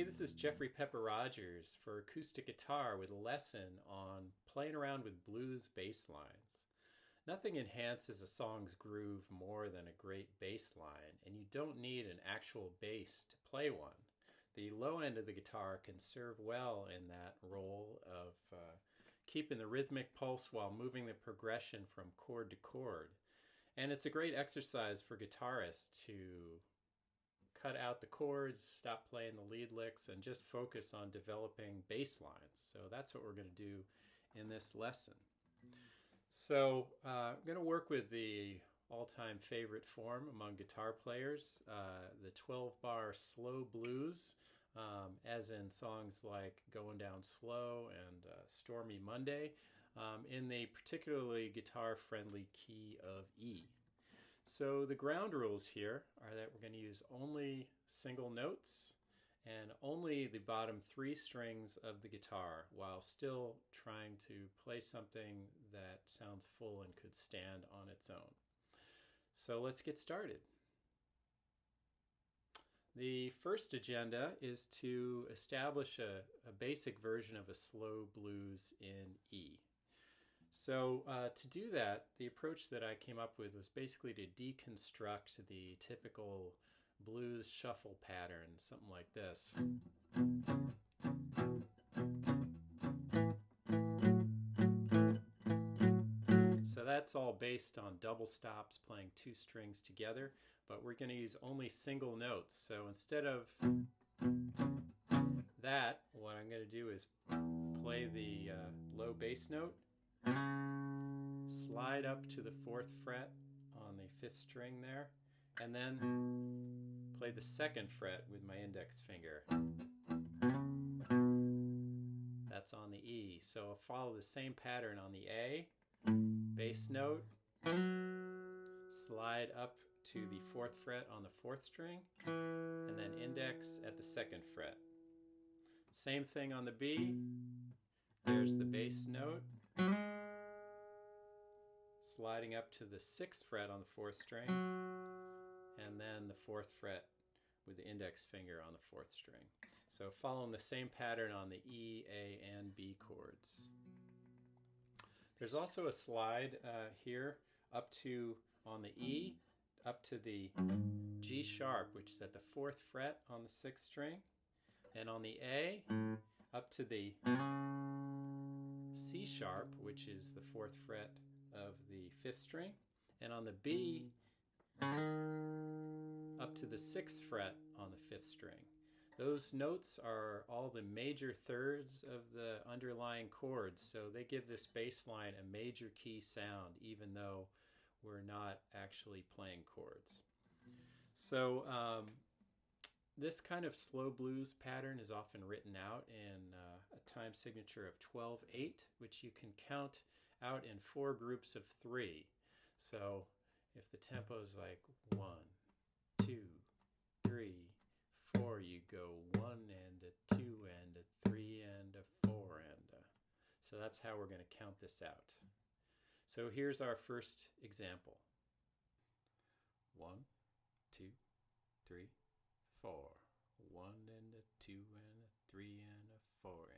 this is Jeffrey Pepper Rodgers for Acoustic Guitar with a lesson on playing around with blues bass lines. Nothing enhances a song's groove more than a great bass line, and you don't need an actual bass to play one. The low end of the guitar can serve well in that role of keeping the rhythmic pulse while moving the progression from chord to chord. And it's a great exercise for guitarists to cut out the chords, stop playing the lead licks, and just focus on developing bass lines. So that's what we're going to do in this lesson. So I'm going to work with the all-time favorite form among guitar players, the 12-bar slow blues, as in songs like Going Down Slow and Stormy Monday, in the particularly guitar-friendly key of E. So the ground rules here are that we're going to use only single notes and only the bottom three strings of the guitar while still trying to play something that sounds full and could stand on its own. So let's get started. The first agenda is to establish a basic version of a slow blues in E. So to do that, the approach that I came up with was basically to deconstruct the typical blues shuffle pattern, something like this. So that's all based on double stops playing two strings together, but we're going to use only single notes. So instead of that, what I'm going to do is play the low bass note, slide up to the 4th fret on the 5th string there, and then play the 2nd fret with my index finger. That's on the E. So I'll follow the same pattern on the A, bass note, slide up to the 4th fret on the 4th string, and then index at the 2nd fret. Same thing on the B. There's the bass note, sliding up to the 6th fret on the 4th string, and then the 4th fret with the index finger on the 4th string. So following the same pattern on the E, A, and B chords. There's also a slide here up to, on the E, up to the G sharp, which is at the 4th fret on the 6th string, and on the A, up to the C sharp, which is the 4th fret of the 5th string, and on the B, up to the 6th fret on the 5th string. Those notes are all the major thirds of the underlying chords, so they give this bass line a major key sound, even though we're not actually playing chords. So this kind of slow blues pattern is often written out in a time signature of 12/8, which you can count out in 4 groups of 3. So if the tempo is like 1, 2, 3, 4, you go 1 and a 2 and a 3 and a 4 and a. So that's how we're going to count this out. So here's our first example. 1, 2, 3, 4. 1 and a 2 and a 3 and a 4